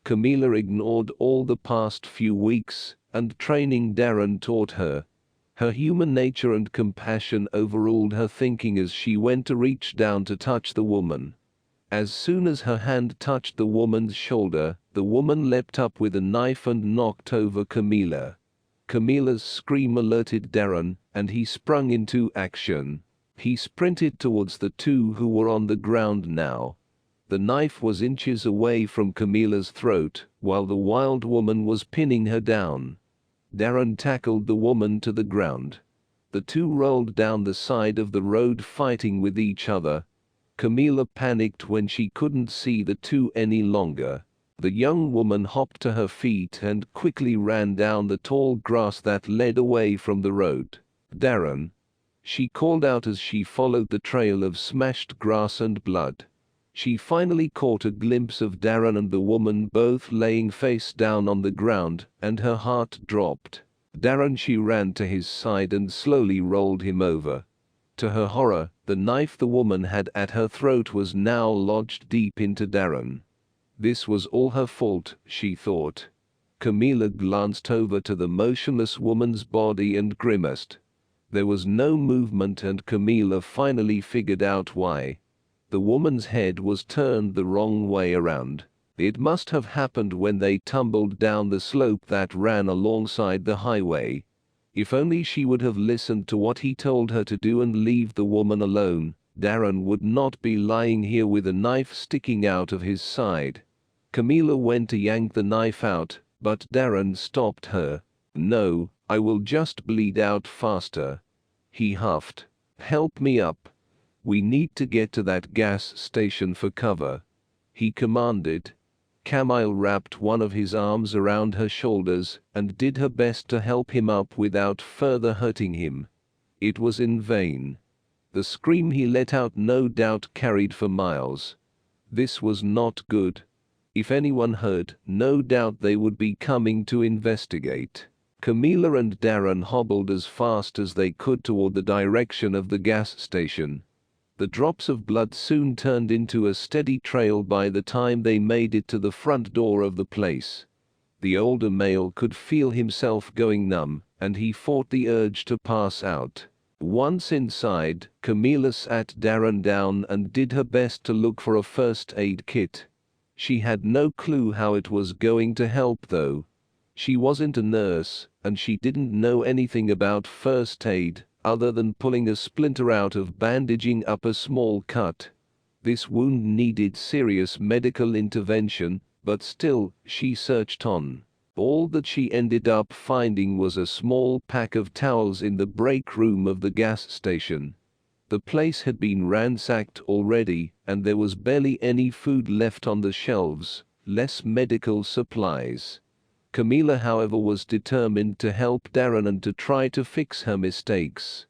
Camila ignored all the past few weeks and training Darren taught her. Her human nature and compassion overruled her thinking as she went to reach down to touch the woman. As soon as her hand touched the woman's shoulder, the woman leapt up with a knife and knocked over Camila. Camila's scream alerted Darren, and he sprung into action. He sprinted towards the two who were on the ground now. The knife was inches away from Camila's throat, while the wild woman was pinning her down. Darren tackled the woman to the ground. The two rolled down the side of the road fighting with each other. Camila panicked when she couldn't see the two any longer. The young woman hopped to her feet and quickly ran down the tall grass that led away from the road. "Darren!" she called out as she followed the trail of smashed grass and blood. She finally caught a glimpse of Darren and the woman both laying face down on the ground, and her heart dropped. "Darren!" She ran to his side and slowly rolled him over. To her horror, the knife the woman had at her throat was now lodged deep into Darren. This was all her fault, she thought. Camila glanced over to the motionless woman's body and grimaced. There was no movement and Camila finally figured out why. The woman's head was turned the wrong way around. It must have happened when they tumbled down the slope that ran alongside the highway. If only she would have listened to what he told her to do and leave the woman alone, Darren would not be lying here with a knife sticking out of his side. Camila went to yank the knife out, but Darren stopped her. "No, I will just bleed out faster." He huffed. "Help me up. We need to get to that gas station for cover," he commanded. Camille wrapped one of his arms around her shoulders and did her best to help him up without further hurting him. It was in vain. The scream he let out no doubt carried for miles. This was not good. If anyone heard, no doubt they would be coming to investigate. Camila and Darren hobbled as fast as they could toward the direction of the gas station. The drops of blood soon turned into a steady trail by the time they made it to the front door of the place. The older male could feel himself going numb, and he fought the urge to pass out. Once inside, Camila sat Darren down and did her best to look for a first aid kit. She had no clue how it was going to help though. She wasn't a nurse, and she didn't know anything about first aid, other than pulling a splinter out of bandaging up a small cut. This wound needed serious medical intervention, but still, she searched on. All that she ended up finding was a small pack of towels in the break room of the gas station. The place had been ransacked already, and there was barely any food left on the shelves, less medical supplies. Camila, however, was determined to help Darren and to try to fix her mistakes.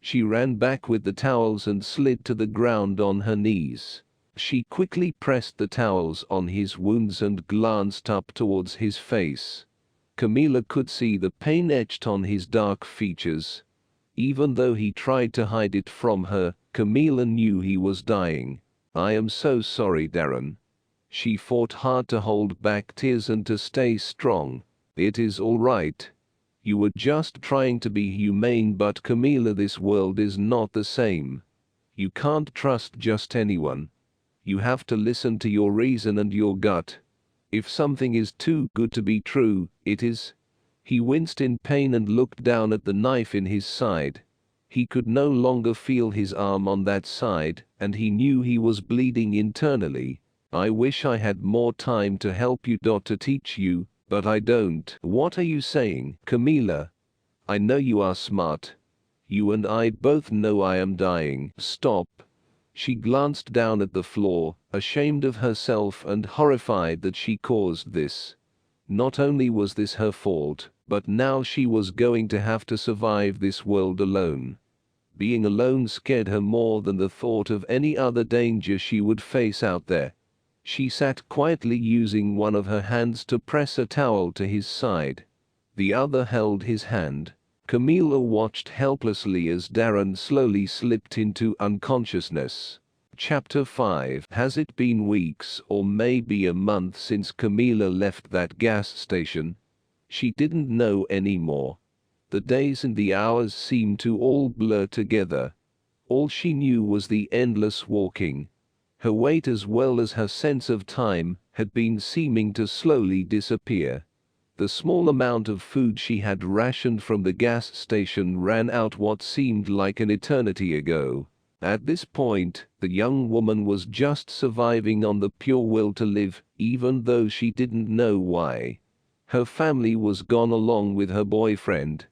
She ran back with the towels and slid to the ground on her knees. She quickly pressed the towels on his wounds and glanced up towards his face. Camila could see the pain etched on his dark features. Even though he tried to hide it from her, Camila knew he was dying. "I am so sorry, Darren." She fought hard to hold back tears and to stay strong. "It is all right. You were just trying to be humane, but Camila, this world is not the same. You can't trust just anyone. You have to listen to your reason and your gut. If something is too good to be true, it is." He winced in pain and looked down at the knife in his side. He could no longer feel his arm on that side, and he knew he was bleeding internally. "I wish I had more time to help you, to teach you, but I don't." "What are you saying, Camila? I know you are smart. You and I both know I am dying." "Stop." She glanced down at the floor, ashamed of herself and horrified that she caused this. Not only was this her fault, but now she was going to have to survive this world alone. Being alone scared her more than the thought of any other danger she would face out there. She sat quietly, using one of her hands to press a towel to his side. The other held his hand. Camila watched helplessly as Darren slowly slipped into unconsciousness. Chapter 5. Has it been weeks or maybe a month since Camila left that gas station? She didn't know anymore. The days and the hours seemed to all blur together. All she knew was the endless walking. Her weight as well as her sense of time had been seeming to slowly disappear. The small amount of food she had rationed from the gas station ran out what seemed like an eternity ago. At this point, the young woman was just surviving on the pure will to live, even though she didn't know why. Her family was gone along with her boyfriend.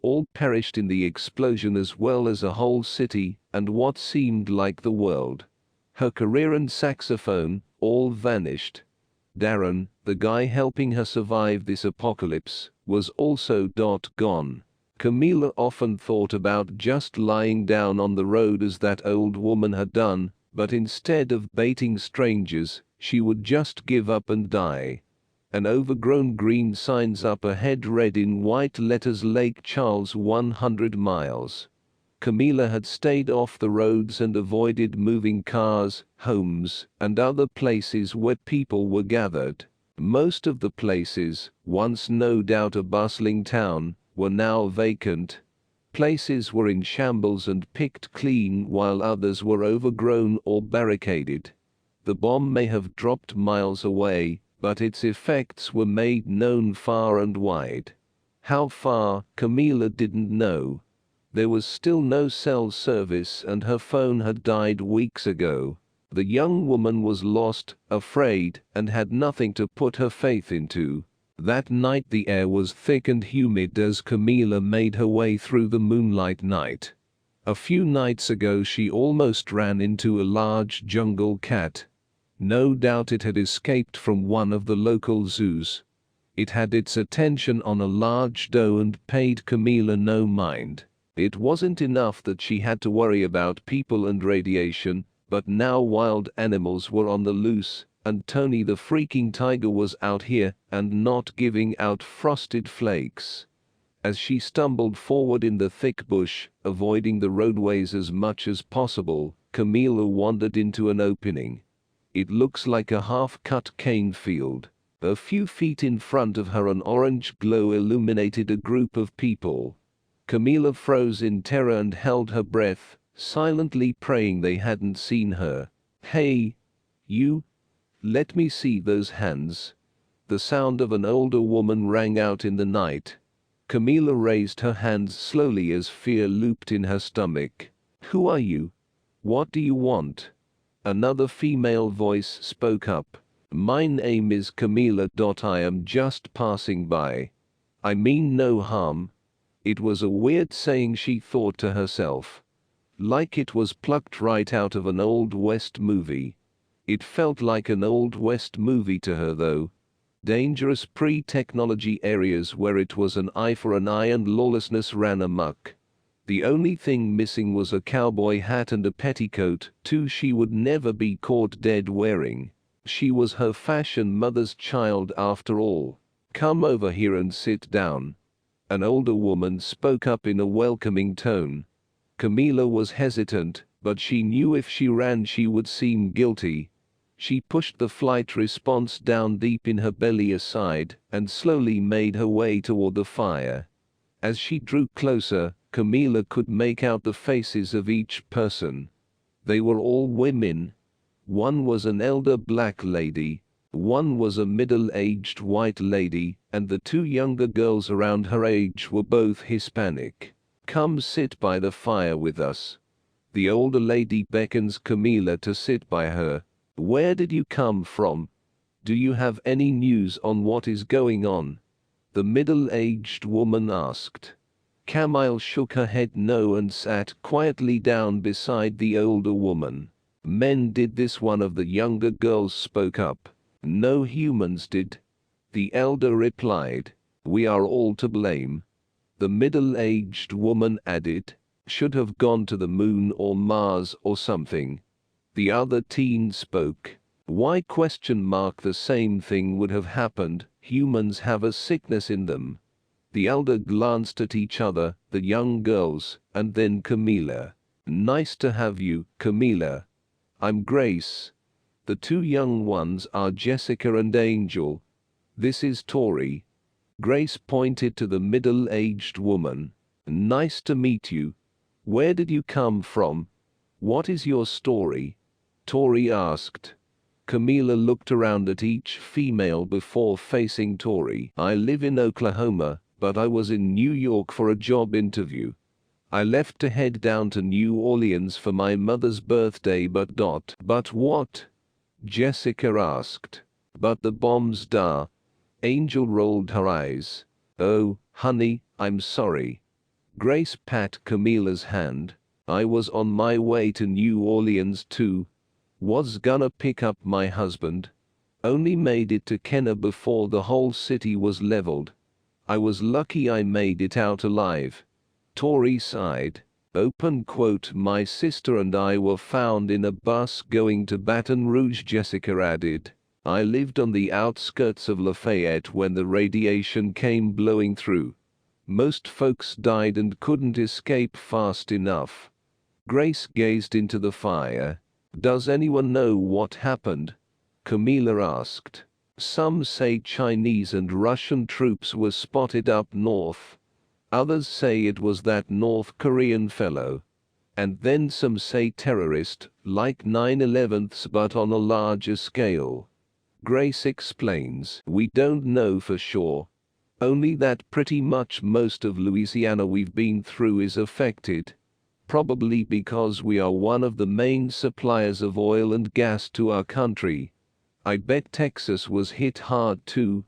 All perished in the explosion, as well as a whole city and what seemed like the world. Her career and saxophone, all vanished. Darren, the guy helping her survive this apocalypse, was also gone. Camila often thought about just lying down on the road as that old woman had done, but instead of baiting strangers, she would just give up and die. An overgrown green signs up ahead read in white letters, "Lake Charles 100 miles. Camila had stayed off the roads and avoided moving cars, homes, and other places where people were gathered. Most of the places, once no doubt a bustling town, were now vacant. Places were in shambles and picked clean while others were overgrown or barricaded. The bomb may have dropped miles away, but its effects were made known far and wide. How far, Camila didn't know. There was still no cell service and her phone had died weeks ago. The young woman was lost, afraid, and had nothing to put her faith into. That night the air was thick and humid as Camila made her way through the moonlight night. A few nights ago she almost ran into a large jungle cat. No doubt it had escaped from one of the local zoos. It had its attention on a large doe and paid Camila no mind. It wasn't enough that she had to worry about people and radiation, but now wild animals were on the loose, and Tony the freaking tiger was out here and not giving out frosted flakes. As she stumbled forward in the thick bush, avoiding the roadways as much as possible, Camila wandered into an opening. It looks like a half-cut cane field. A few feet in front of her an orange glow illuminated a group of people. Camila froze in terror and held her breath, silently praying they hadn't seen her. "Hey, you! Let me see those hands." The sound of an older woman rang out in the night. Camila raised her hands slowly as fear looped in her stomach. "Who are you? What do you want?" Another female voice spoke up. "My name is Camila. I am just passing by. I mean no harm." It was a weird saying, she thought to herself. Like it was plucked right out of an Old West movie. It felt like an Old West movie to her though. Dangerous pre-technology areas where it was an eye for an eye and lawlessness ran amok. The only thing missing was a cowboy hat and a petticoat, two she would never be caught dead wearing. She was her fashion mother's child after all. "Come over here and sit down." An older woman spoke up in a welcoming tone. Camila was hesitant, but she knew if she ran she would seem guilty. She pushed the flight response down deep in her belly aside and slowly made her way toward the fire. As she drew closer, Camila could make out the faces of each person. They were all women. One was an elder black lady, one was a middle-aged white lady, and the two younger girls around her age were both Hispanic. "Come sit by the fire with us." The older lady beckons Camila to sit by her. "Where did you come from? Do you have any news on what is going on?" the middle-aged woman asked. Camille shook her head no and sat quietly down beside the older woman. "Men did this," one of the younger girls spoke up. "No humans did," the elder replied. "We are all to blame." The middle-aged woman added, "Should have gone to the moon or Mars or something." The other teen spoke. "Why? The same thing would have happened. Humans have a sickness in them." The elder glanced at each other, the young girls, and then Camila. "Nice to have you, Camila." "I'm Grace." The two young ones are Jessica and Angel. "This is Tori." Grace pointed to the middle-aged woman. "Nice to meet you. Where did you come from? What is your story?" Tori asked. Camila looked around at each female before facing Tori. "I live in Oklahoma, but I was in New York for a job interview. I left to head down to New Orleans for my mother's birthday but what?" Jessica asked. "But the bombs da." Angel rolled her eyes. "Oh, honey, I'm sorry." Grace pat Camila's hand. "I was on my way to New Orleans too. Was gonna pick up my husband. Only made it to Kenner before the whole city was leveled. I was lucky I made it out alive." Tori sighed. "My sister and I were found in a bus going to Baton Rouge," Jessica added. "I lived on the outskirts of Lafayette when the radiation came blowing through. Most folks died and couldn't escape fast enough." Grace gazed into the fire. "Does anyone know what happened?" Camila asked. "Some say Chinese and Russian troops were spotted up north." Others say it was that North Korean fellow. And then some say terrorist, like 9/11s but on a larger scale. Grace explains, we don't know for sure. Only that pretty much most of Louisiana we've been through is affected. Probably because we are one of the main suppliers of oil and gas to our country. I bet Texas was hit hard too.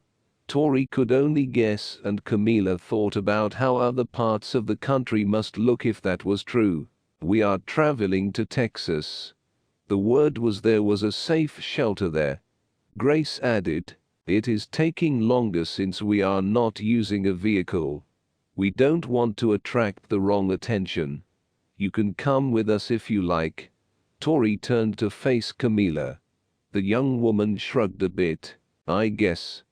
Tori could only guess, and Camila thought about how other parts of the country must look if that was true. We are traveling to Texas. The word was there was a safe shelter there. Grace added, it is taking longer since we are not using a vehicle. We don't want to attract the wrong attention. You can come with us if you like. Tori turned to face Camila. The young woman shrugged a bit. I guess.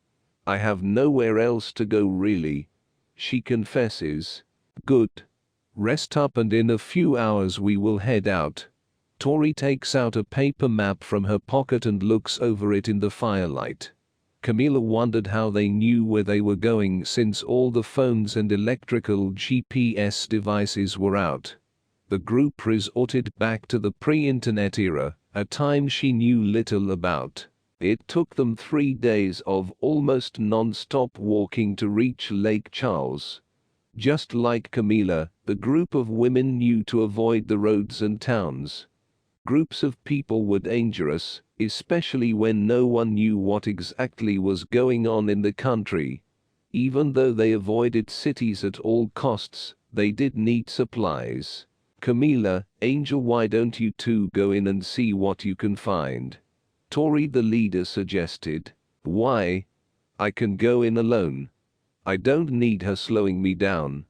I have nowhere else to go really. She confesses. Good. Rest up and in a few hours we will head out. Tori takes out a paper map from her pocket and looks over it in the firelight. Camila wondered how they knew where they were going since all the phones and electrical GPS devices were out. The group resorted back to the pre-internet era, a time she knew little about. It took them 3 days of almost non-stop walking to reach Lake Charles. Just like Camila, the group of women knew to avoid the roads and towns. Groups of people were dangerous, especially when no one knew what exactly was going on in the country. Even though they avoided cities at all costs, they did need supplies. Camila, Angel, why don't you two go in and see what you can find? Tori, the leader, suggested. Why? I can go in alone. I don't need her slowing me down.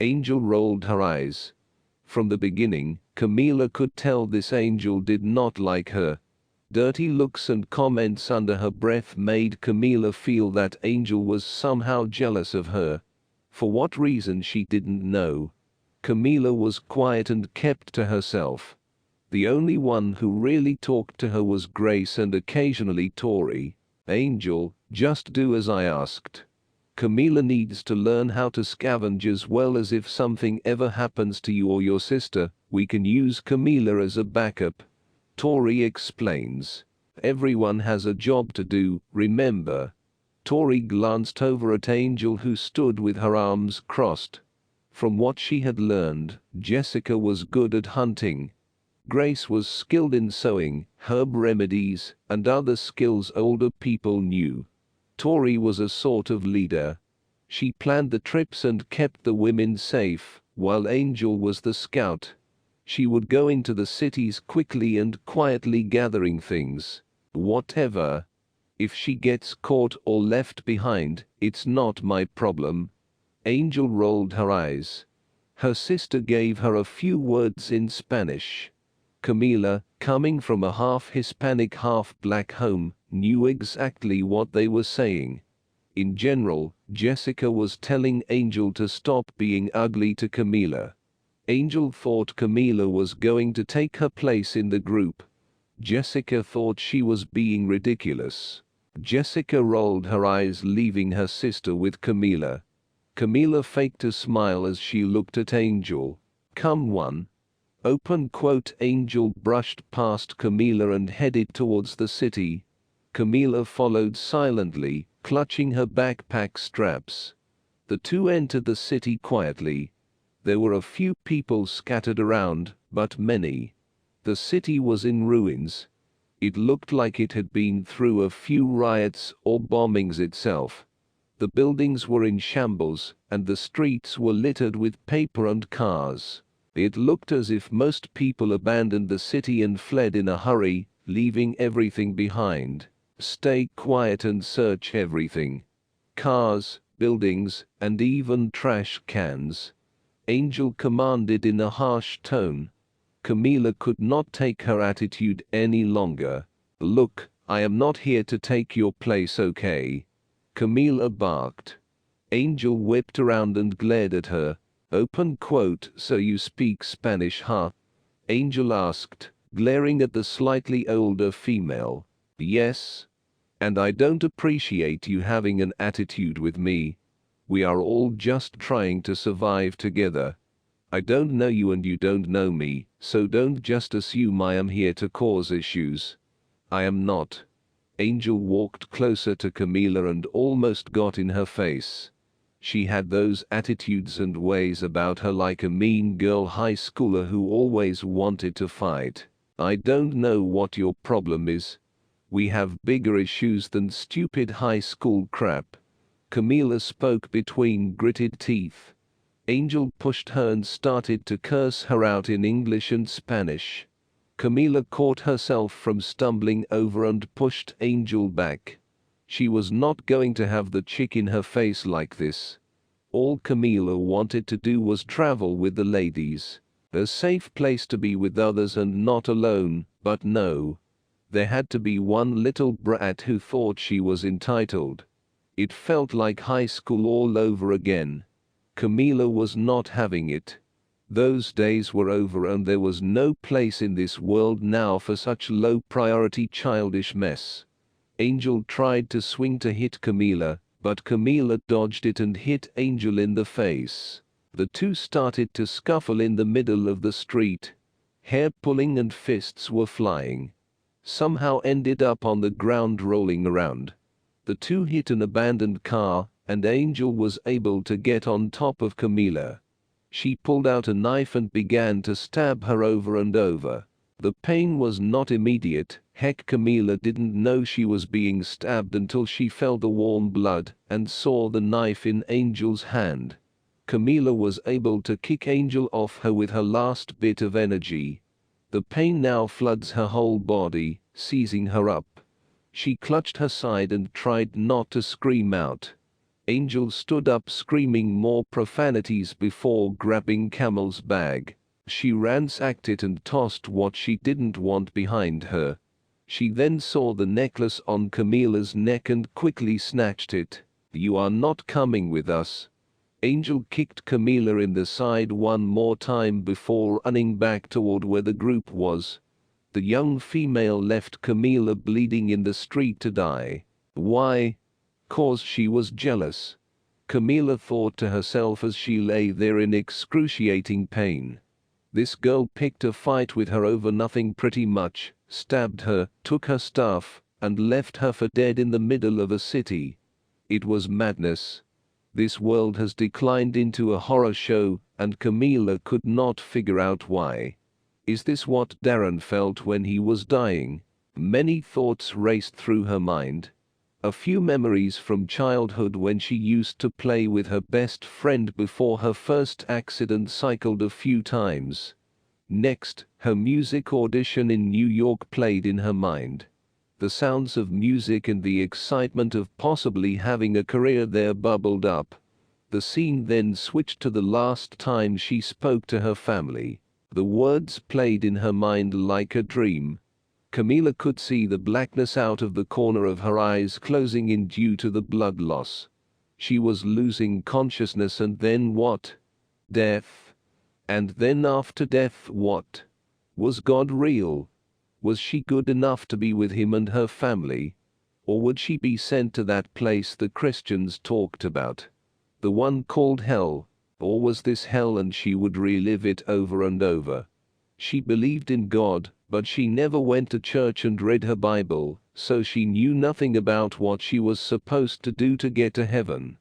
Angel rolled her eyes. From the beginning, Camila could tell this Angel did not like her. Dirty looks and comments under her breath made Camila feel that Angel was somehow jealous of her. For what reason she didn't know. Camila was quiet and kept to herself. The only one who really talked to her was Grace and occasionally Tori. Angel, just do as I asked. Camila needs to learn how to scavenge as well as if something ever happens to you or your sister, we can use Camila as a backup. Tori explains. Everyone has a job to do, remember. Tori glanced over at Angel who stood with her arms crossed. From what she had learned, Jessica was good at hunting. Grace was skilled in sewing, herb remedies, and other skills older people knew. Tori was a sort of leader. She planned the trips and kept the women safe, while Angel was the scout. She would go into the cities quickly and quietly gathering things. Whatever. If she gets caught or left behind, it's not my problem. Angel rolled her eyes. Her sister gave her a few words in Spanish. Camila, coming from a half-Hispanic half-black home, knew exactly what they were saying. In general, Jessica was telling Angel to stop being ugly to Camila. Angel thought Camila was going to take her place in the group. Jessica thought she was being ridiculous. Jessica rolled her eyes, leaving her sister with Camila. Camila faked a smile as she looked at Angel. Come one. Open quote. Angel brushed past Camila and headed towards the city. Camila followed silently, clutching her backpack straps. The two entered the city quietly. There were a few people scattered around, but many. The city was in ruins. It looked like it had been through a few riots or bombings itself. The buildings were in shambles, and the streets were littered with paper and cars. It looked as if most people abandoned the city and fled in a hurry, leaving everything behind. Stay quiet and search everything. Cars, buildings, and even trash cans. Angel commanded in a harsh tone. Camila could not take her attitude any longer. Look, I am not here to take your place, okay? Camila barked. Angel whipped around and glared at her. Open quote. So you speak Spanish, huh? Angel asked, glaring at the slightly older female. Yes. And I don't appreciate you having an attitude with me. We are all just trying to survive together. I don't know you and you don't know me, so don't just assume I am here to cause issues. I am not." Angel walked closer to Camila and almost got in her face. She had those attitudes and ways about her like a mean girl high schooler who always wanted to fight. "I don't know what your problem is. We have bigger issues than stupid high school crap." Camila spoke between gritted teeth. Angel pushed her and started to curse her out in English and Spanish. Camila caught herself from stumbling over and pushed Angel back. She was not going to have the chick in her face like this. All Camila wanted to do was travel with the ladies. A safe place to be with others and not alone, but no. There had to be one little brat who thought she was entitled. It felt like high school all over again. Camila was not having it. Those days were over and there was no place in this world now for such low-priority childish mess. Angel tried to swing to hit Camila, but Camila dodged it and hit Angel in the face. The two started to scuffle in the middle of the street. Hair pulling and fists were flying. Somehow ended up on the ground rolling around. The two hit an abandoned car, and Angel was able to get on top of Camila. She pulled out a knife and began to stab her over and over. The pain was not immediate. Heck, Camila didn't know she was being stabbed until she felt the warm blood and saw the knife in Angel's hand. Camila was able to kick Angel off her with her last bit of energy. The pain now floods her whole body, seizing her up. She clutched her side and tried not to scream out. Angel stood up screaming more profanities before grabbing Camel's bag. She ransacked it and tossed what she didn't want behind her. She then saw the necklace on Camila's neck and quickly snatched it. "You are not coming with us." Angel kicked Camila in the side one more time before running back toward where the group was. The young female left Camila bleeding in the street to die. Why? 'Cause she was jealous. Camila thought to herself as she lay there in excruciating pain. This girl picked a fight with her over nothing pretty much, stabbed her, took her stuff, and left her for dead in the middle of a city. It was madness. This world has declined into a horror show, and Camila could not figure out why. Is this what Darren felt when he was dying? Many thoughts raced through her mind. A few memories from childhood when she used to play with her best friend before her first accident cycled a few times. Next, her music audition in New York played in her mind. The sounds of music and the excitement of possibly having a career there bubbled up. The scene then switched to the last time she spoke to her family. The words played in her mind like a dream. Camila could see the blackness out of the corner of her eyes closing in due to the blood loss. She was losing consciousness, and then what? Death. And then after death what? Was God real? Was she good enough to be with him and her family? Or would she be sent to that place the Christians talked about? The one called hell? Or was this hell and she would relive it over and over? She believed in God, but she never went to church and read her Bible, so she knew nothing about what she was supposed to do to get to heaven.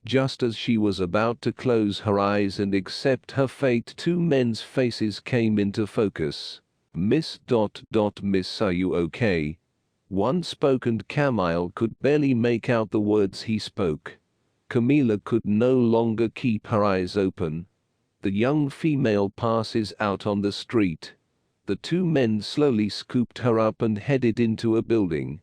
Just as she was about to close her eyes and accept her fate, two men's faces came into focus. Miss Miss, are you okay? One spoke and Camille could barely make out the words he spoke. Camila could no longer keep her eyes open. The young female passes out on the street. The two men slowly scooped her up and headed into a building.